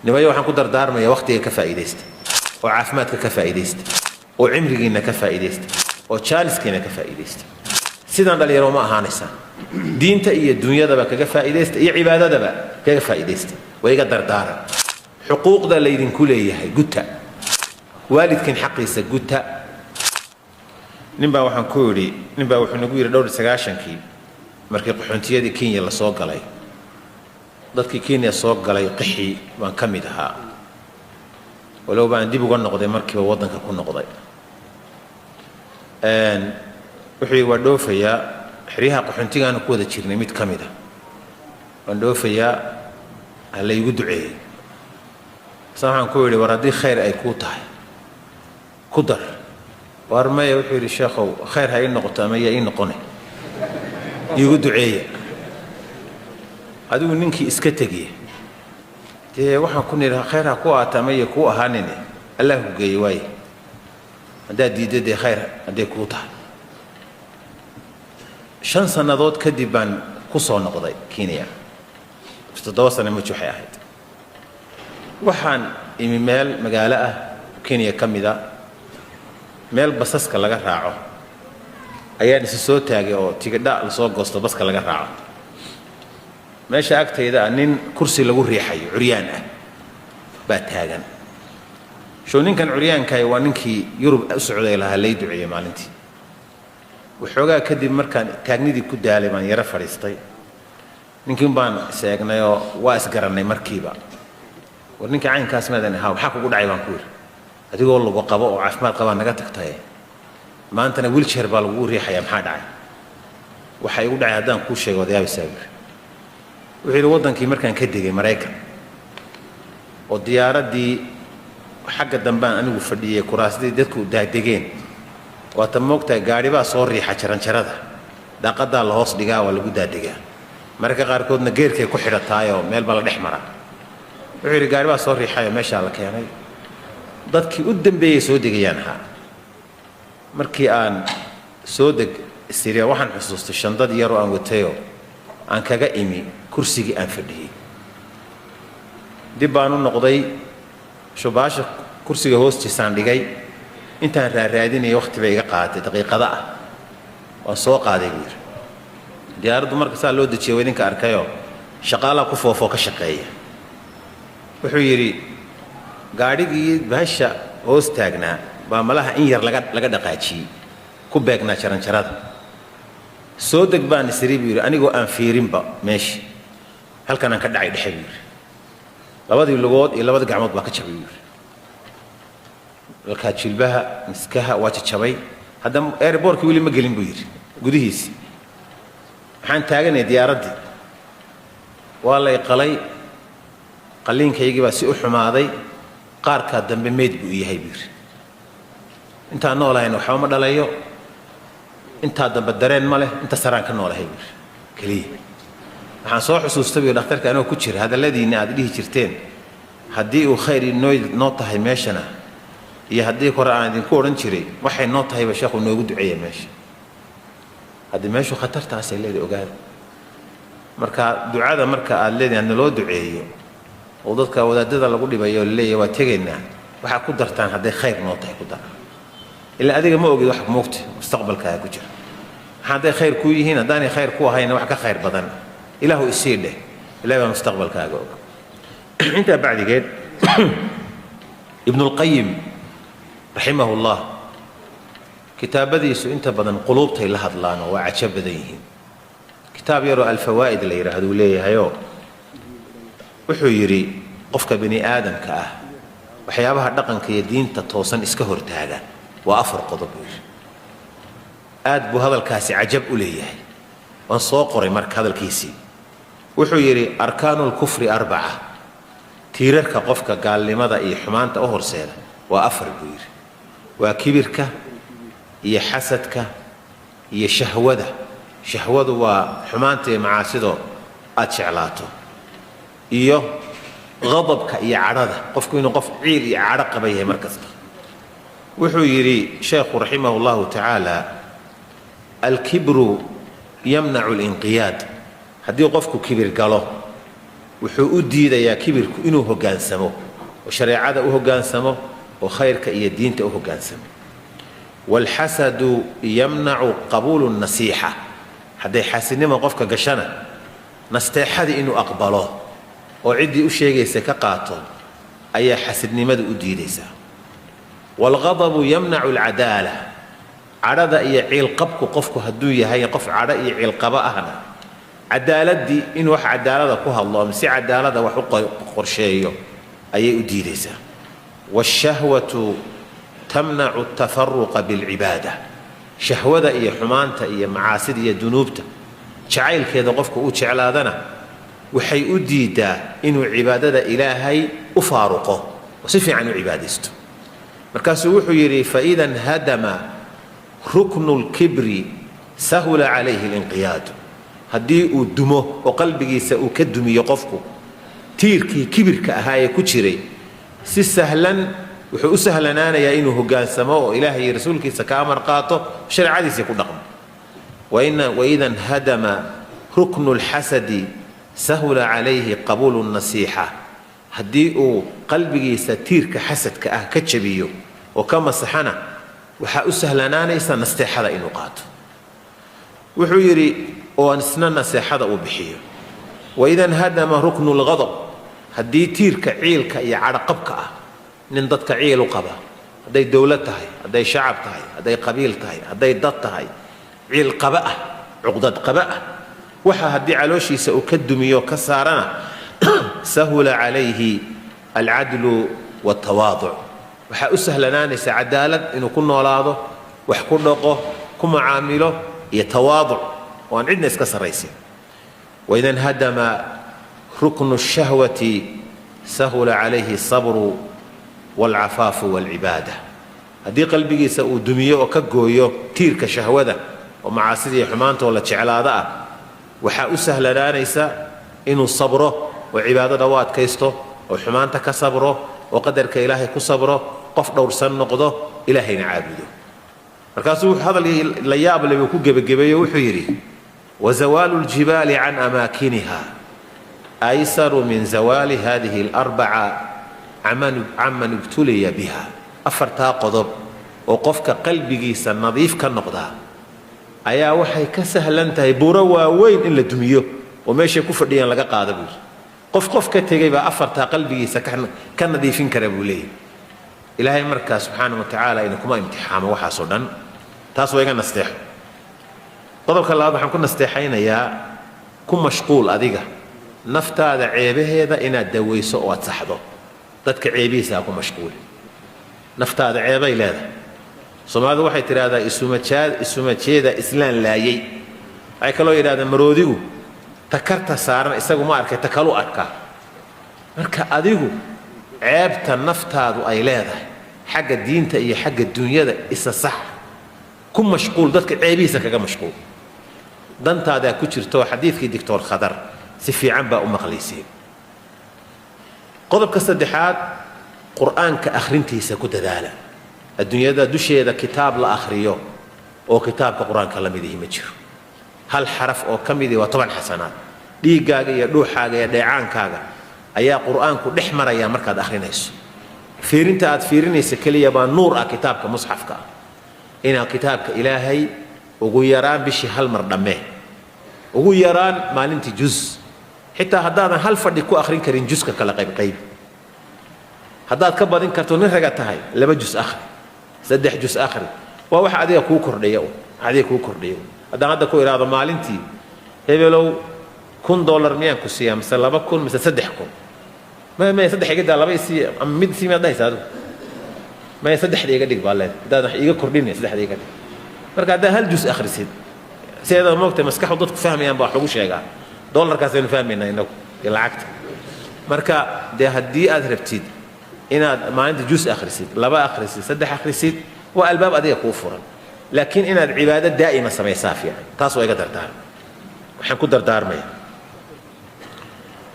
نبايو waxaan ku dardaarmaya waqtiga ka faa'iideysta oo caafimaadka ka faa'iideysta oo cimrigiina ka faa'iideysta oo jaaliskiina ka faa'iideysta sidaan dhalinyaro ma ahaanaysan diinta iyo dunyadaba kaga faa'iideysta iyo cibaadadaba kaga faa'iideysta wayga dardaaran xuquuqda leedinku leeyahay guta waalidkin xaqiisa guta nimba waxaan ku yiri nimba wuxuu nagu yiri dhowr 9kii markii qaxoontiyadii Kenya la soo galay dadkii Kenya soo galay qixi waan kamid ahaa walow baan dib uga noqday markii wadanka ku noqday wixii waa dhoofaya xiriyaha qaxoontigaana ku wada jirnay mid kamid ah waan dhoofaya alla igu duceeyay saxan ku yiri war hadii khayr ay ku tahay ku dar war ma wuxuu yiri sheekhow khayr hay noqoto ama yaa noqonay igu duceeyay adigu ninkii iska tagay ee waxaan ku niraha khayr ha ku aatamay ku ahaanine allah ku geeyay way hadaa diiday khayr haday ku tahay 5 sanadood kadib baan ku soo noqday Kenya 7 sano ma waxay ahayd waxaan imi meel magaalo ah Kenya kamida meel basaska laga raaco ayaan is soo taagay oo tigidha la soo goosto baska laga raaco meesha agtayda nin kursi lagu riixay curiyaan ah baa taagan soo ninkan curiyaanka waa ninkii Yurub u socday laha lay duceeyay maalintii waxoogaa kadib markaan taagnidii ku daalay baan yara fariistay ninkin baan seegnayo waa isgaranay markiiba war ninka caynkaas maadan ahaa waxa kugu dhacay baan ku yiri adigoo lagu qabo oo caafimaad qaba naga tagtay maantana wheelchair baa lagu riixaya maxaa dhacay waxa igu dhacay hadaan ku sheego wadayaab saabir wixii wadankii markaan ka digay Mareykan oo diyaaradii xagga dambaan anigu fadhiyay kuraastii dadku daadegeen waata moogta gaari baa soo riixa jaranjarada daaqada la hoos dhigaa waa lagu daadigaa marka qaar koodna geerkay ku xidhataayo meel baa la dhex maraa wixii gaari baa soo riixay meesha la keenay dadkii u dambeeyay soo degayaan ha markii aan soo deg Syria waxaan xusuustay shandad yar oo aan watayo aan kaga imi kursigii aan fadhiyay dib baan u noqday shubaasha kursiga hoostiisaan dhigay intaan raadinay waqti bay iga qaadatay daqiiqada ah waan soo qaaday wiir diyaaraddu marka saa loo dajiyay idinka arkayo shaqaala ku foofo ka shaqeeya wuxuu yiri gaadhigii baasha hoos taagnaa baa malaha in yar laga dhaqaajiyay ku beegnaa jaranjarada soo deg baan isriib anigoo aan fiirinba meeshi halkan aan ka dhacay dhaxay labadii lugood iyo labada gacmood baa ka jabay halka jilbaha miskaha waa jabay hadda airportkii wili ma gelin buu yiri gudihiisa waxaan taaganay diyaaradii waa la qalay qaliinkaygii baa si u xumaaday qaarka dambe meed buu yahay buu yiri inta noolayn waxa ma dhalayo inta dambe dareen ma leh inta saraan ka noolahay buu kaliya waxaan soo xusuustay dhakhtarka anoo ku jira hadaladiina aad dhihi jirteen hadii uu khayr noo tahay meeshana iyo hadii quraan idin ku oran jiray waxay noo tahay sheekhu noogu duceeyay meesha hadii meeshu khatartaas ay leedahay ogaad marka ducada marka aad leedahay loo duceeyo oo dadka wadaadada lagu dhibayo leeyahay waa tageynaa waxa ku dartaan hadii khayr noo tahay ku dar ila adiga ma ogid wax moogta mustaqbalkaaga ku jira hadii khayr ku yihiin hadaan khayr ku ahayn wax ka khayr badan ilaahu isiidhe ilaahay mustaqbalkaaga og inta bacdigeed ibn al-qayyim رحمه الله كتابديسو انت بدن قلوبتي لا هدلان waa cajab badan yihiin kitaab yaro al-fawaid la yiraahdo leeyahayo wuxuu yiri qofka bini aadamka ah waxyaabaha dhaqanka iyo diinta toosan iska hortaaga waa afar qodob aad buu hadalkaasi cajab u leeyahay waan soo qoray marka hadalkiisi wuxuu yiri arkaanul kufri arba'a tiirarka qofka gaalnimada iyo xumaanta u horseeda waa afar buu yiri waa kibirka iyo xasadka iyo shahwada waa xumaanta iyo macaasido aad jeclaato iyo غضبka iyo cadhada qofku inuu qof ciil iyo cadho qaba yahay markasta wuxuu yiri sheekhu rahimahullahu ta'ala al-kibru yamna'u al-inqiyad hadii qofku kibir galo wuxuu u diidayaa kibirku inuu hoggaansamo oo shareecada u hoggaansamo oo khayrka iyo diinta u hoggaansamo walxasadu yamnacu qabuulu nasiixa hadday xaasidnimo qofka gashana nasteexadii inuu aqbalo oo ciddii u sheegaysa ka qaato ayaa xasidnimada u diidaysaa walghadabu yamnacu alcadaala cadhada iyo ciilqabku qofku hadduu yahay qof cadho iyo ciilqabo ahna cadaaladii in wax cadaalada ku hadlo ama si cadaalada wax u qorsheeyo ayay u diidaysaa washahwatu tamnacu atafaruqa bilcibaada shahwada iyo xumaanta iyo macaasida iyo dunuubta jacaylkeeda qofku uu jeclaadana waxay u diidaa inuu cibaadada ilaahay u faaruqo oo si fiican u cibaadaysto markaasuu wuxuu yidhi faidan hadama ruknu lkibri sahula calayhi linqiyaadu haddii uu dumo oo qalbigiisa uu ka dumiyo qofku tiirkii kibirka ahaa ee ku jiray si sahlan wuxuu u sahlanaanayaa inuu hoggaansamo oo ilaahay iyo rasuulkiisa ka amar qaato shareecadiisii ku dhaqmo waidan hadama ruknu lxasadi sahula calayhi qabuulu nasiixa haddii uu qalbigiisa tiirka xasadka ah ka jabiyo oo ka masaxana waxaa u sahlanaanaysa nasteexada inuu qaato wuxuu yidhi oo isna naseexada uu bixiyo waidan hadama ruknu lghadab haddii tiirka ciilka iyo cadhaqabka ah nin dadka ciil u qaba hadday dowlad tahay hadday shacab tahay hadday qabiil tahay hadday dad tahay ciil qaba ah cuqdad qaba ah waxa haddii calooshiisa uu ka dumiyo ka saarana sahula calayhi alcadlu waltawaaduc waxaa u sahlanaanaysa cadaalad inuu ku noolaado wax ku dhaqo ku macaamilo iyo tawaaduc oo aan cidna iska sarraysin waidan hadama ruknu shahwati sahula calayhi asabru walcafaafu walcibaada haddii qalbigiisa uu dumiyo oo ka gooyo tiirka shahwada oo macaasida iyo xumaanta oo la jeclaado ah waxaa u sahlanaanaysa inuu sabro oo cibaadada u adkaysto oo xumaanta ka sabro oo qadarka ilaahay ku sabro qof dhowrsan noqdo ilaahayna caabudo markaasuu hadal la yaab leh buu ku gebagabeeyo wuxuu yidhi wazawaalu ljibaali can amaakiniha aysaru min zawaali hadihi alarbaca caman ibtuliya biha afartaa qodob oo qofka qalbigiisa nadiif ka noqdaa ayaa waxay ka sahlan tahay buuro waaweyn in la dumiyo oo meeshay ku fadhiyaan laga qaada buu qof ka tegay baa afartaa qalbigiisa ka nadiifin kara buu leeyahy ilaahay markaa subxaanahu watacaala ina kuma imtixaamo waxaasoo dhan taas waa iga nasteexo qodobka labaad waxaan ku nasteexaynayaa ku mashquul adiga naftaada ceebaheeda inaad dawayso oo aad saxdo dadka ceebihiisa ha ku mashquuli naftaada ceebay leedahay soomaalidu waxay tidhaahdaa isumajeeda islaan laayay waxay kaloo yidhahdaan maroodigu takarta saaran isagu ma arkay takalu arkaa marka adigu ceebta naftaadu ay leedahay xagga diinta iyo xagga dunyada isa sax ku mashquul dadka ceebihiisa kaga mashquul dantaadaa ku jirto xadiidkii doctor khadar si fiican baa u maqlayseen qodobka saddexaad qur'aanka akhrintiisa ku dadaala adduunyada dusheeda kitaab la akhriyo oo kitaabka qur-aanka la midihi ma jiro hal xaraf oo ka midii waa 10 xasanaad dhiiggaaga iyo dhuuxaaga iyo dheecaankaaga ayaa qur'aanku dhex maraya markaad akhrinayso fiirinta aad fiirinaysa keliya baa nuur ah kitaabka musxafka ah inaad kitaabka ilaahay ugu yaraan bishii hal mar dhammee ugu yaraan maalintii juz xitaa haddaadan hal fadhi ku akhrin karin juska kala qayb haddaad ka badin karto nin raga tahay 2 juz akhri 3 juz akhri waa wax adiga kuu kordhiya haddaan hadda ku iraado maalintii hebelow $1,000 miyaan ku siiyaa mise 2,000 mise 3,000 ما يصدق يقدر الله بيسي مد سي ما دايس هذا ما يصدق حد يقدر بالله ده يقدر كردين يصدق حد يقدر مركا ده هل جزء آخر سيد هذا موقت مسكح وضد فهم يعني بحلوش يا جماعة دولار كاسين فاهم إنه العقد مركا ده هدي أذهب تيد إن ما عندي جزء آخر لا بقى آخر صدق آخر والباب أدي كوفرا لكن إن العبادة دائما سمي صافية تاسو يقدر دار وحن كدر دار ما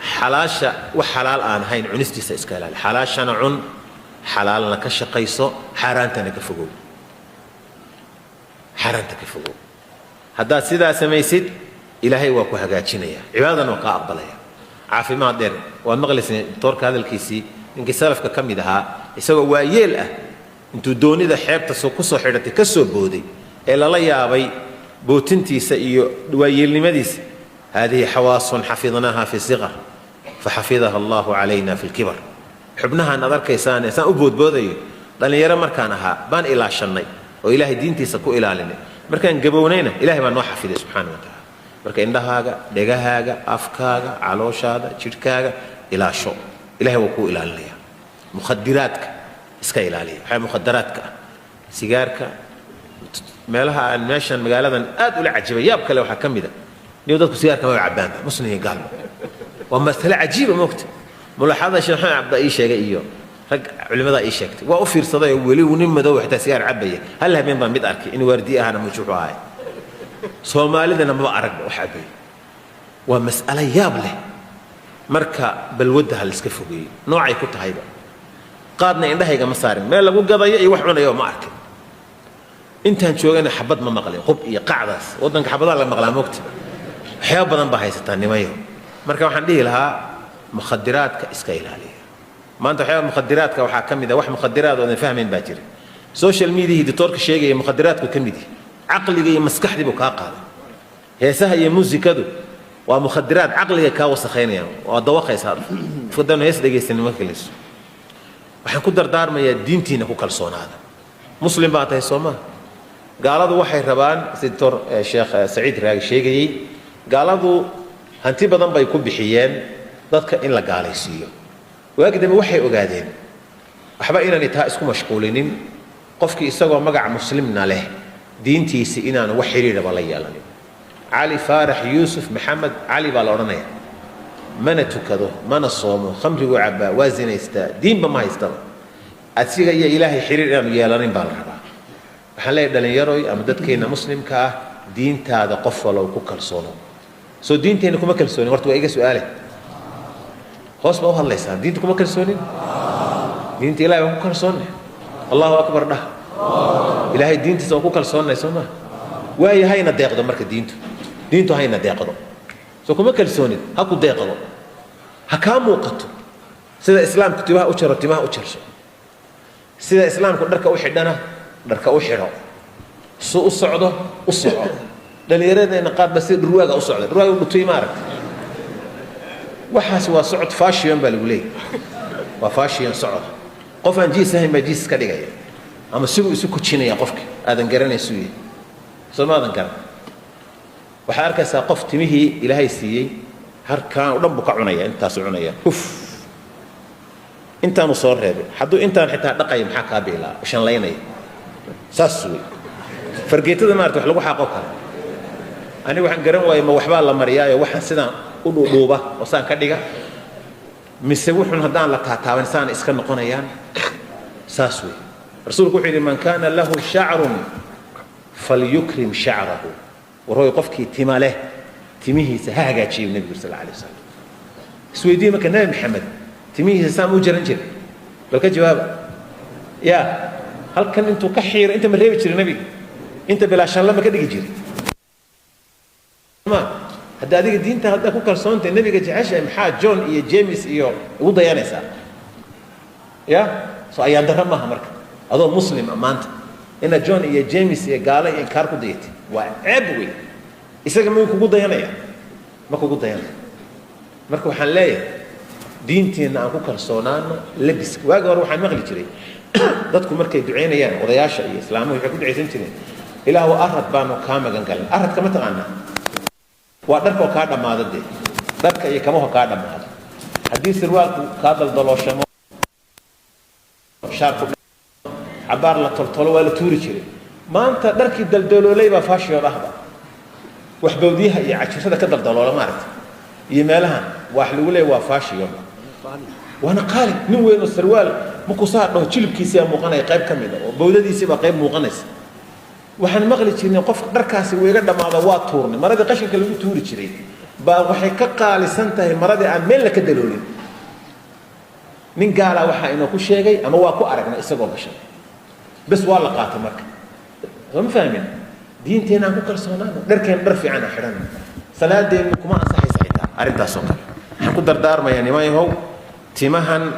حلاشة وحلال آن هين عنستي سإسكالال حلاشة عن حلالنا كشقيصو حرانتنا كفقو حرانتك كفقو هذا سيدا سميسيد إلهي وكو هجاتشينيا عبادنا وكا أقبليا caafimaad dheer waad maqlaysay doctorka hadalkiisii ninkii salafka ka mid ahaa isagoo waayeel ah intuu doonida xeebta ku soo xidhatay ka soo booday ee lala yaabay bootintiisa iyo waayeelnimadiisa هذه حواس حفظناها في الصغر فحفظها الله علينا في الكبر حبناها نظر كيسان إنسان أبود بودي لأن يرى مركانها بان إلى شني وإلهي دينتي سكو إلى لنا مركان جبونينا إلهي ما نوحفظ سبحانه وتعالى مركان عندها دجاها أفكار علوش هذا شركة إلى شو إلهي وكو إلى لنا مخدراتك إسكا إلى لنا هاي مخدراتك سيجارك مالها الماشن مقالة أدول عجيبة يابك لو حكم ذا نيودك سيارك ما يعبان مسلمين قال ومثل عجيبة موقت ملاحظة شيخ عبد أي شيء إياه رج علماء أي شيء وأوفر صدى ولي ونم دو حتى سيار عبية هل هم ينضم بدأرك إن ورديها أنا مشوفها هاي صومالي أنا ما أعرف وحبي ومسألة يابله مركا بالود هالسكفوي نوعي كنت هايبة قادنا عندها هيك مصاري ما لقوا قضية يوحنا يوم ما أعرف أنت هنشوف أنا حبض ما مقلي خب قاعدة وضنك حبض على مقلام وقت حياة بدن بهاي ستاني ما يوم مركب حندي لها مخدرات كإسكايل عليه ما أنت حياة مخدرات كوحكم إذا واحد مخدرات وأنا فاهمين باكر سوشيال ميديا دي تورك شيء جاي مخدرات وكم دي عقلي جاي مسكح دي بكاقة هي سهل موسيقى دو ومخدرات عقلي كاوس خينيا والدواقع يصير فدنا يس دقيقة سنة كلش وحنقدر دار ما يدين تينا كل صون هذا مسلم بعته يسوما قالوا واحد ربان سيدتور الشيخ سعيد راجي شيء جاي قالوا هنتي بدن بيكون بحيان ضدك إن لا قال يسيو وأقدم وحي أقادين أحبائنا نتها اسكو مشغولين قفك يسوى مقع مسلمنا له دينتي سئنا وحيري ربالي يالني علي فارح يوسف محمد علي بالورنيا من تكذو من الصوم خمر وعبا وازن يستا دين بما يستا أتسيغ يا إلهي حرير يالني بالربا حلا يدلن يروي أمدد كينا مسلم كاه دين تاذا قفل وكوكل صونو سو دينتي إنكم أكل سوني ورتوا إيجا سؤالي خلاص ما هو الله يسان دينتكم أكل سوني دينتي إلهي وكوكل صوني الله أكبر ده إلهي دينتي سو كوكل صوني سوما وهي هاي نداق ده مركز دينتو هاي نداق ده سو كم أكل سوني هاكو داق ده هكام وقته سيدا إسلام كتبها أشر تبها أشرش سيدا إسلام كن درك أوحدنا درك أوحده سوء الصعدة الصعدة لأن يريد أن قاد بس الرواق أو صعدة الرواق بطي مارك وحاس وصعد فاشيا بالولي وفاشيا صعد قفا جي سهم جيس كذا جاي أما سوق كتشيني يا قفك هذا نقرن يسوي سو ما نقرن وحركة ساقف تمهي إلى هاي السيء هركان وربك عنيا أنت سعنيا أوف أنت نصور هذا حدو أنت حتى دقي محاكا بيلا وشان ليني ساسوي فرقيت هذا ما أرتاح لو حقوقك أنا وحن قرن ويا ما وحبال الله مرياي وحن سنا قلوا دوبة وسان كديجا مسويحون هدان لك هتا إنسان إسكن قنيان ساسوي رسولك وحيد من كان له شعر فليكرم شعره وروي قفك تماله تميه سهاجة شيء النبي صلى الله عليه وسلم سويدي ما كان محمد تميه سامو جرنجر لو كجواب يا هل كان أنتو كحير أنت من ريبتش النبي أنت بلا شان لما كده يجري ما هذا هذيك الدين هذا كوكا كرسونت النبي قال عاش محاد جون إيه جيمس إيه وضيع يانسا يا سو أيام درمها مرك هذا مسلم أمانت إن جون إيه جيمس إيه قال إيه كاركو ديت وعبوي إذا كان ممكن وضيع يانا ما كو وضيع يانا مركو حنلاية دينتي إن أكو كرسونان لبس واجا روح عن مغلي تري ضدكم مركي دعينا يانا وضياشة إيه إسلامه يحكوا دعيتين تري إلى هو أرد بانو كامل قال أرد كم تغنى ودرك وكذا ما ضدي درك يكمه كذا ما هذا حديث الوقت كذا الضلوشة شارك عبارة لا تطلوا ولا توري ما أنت درك الدلدلوا لي بفاشي ورهبة وحبوديها يعيش هذا كذا الضلوله ما رت يمالها وحلو لي وفاشي يوم وأنا قال نوين السروال مقصار له تشيل كيسي مقنع قيب كمينة وبودي سيبقى قيب مقنس waxaan maqli jirnay qof dharkaasi weega dhamaada waa tuurnay marada qashinka lagu tuuri jiray baa waxay ka qaalisan tahay marada aan meel la ka daloolin nin gaala waxa inoo ku sheegay ama waa ku aragnay isagoo gashay bas waa la qaatay marka ma fahmin diinteena ku kalsoonaana dharkeen dhar fiican xiran salaadeen kuma ansaxay saxiita arintaas oo kale waxaan ku idinku dardaarmaya niman yahow timahan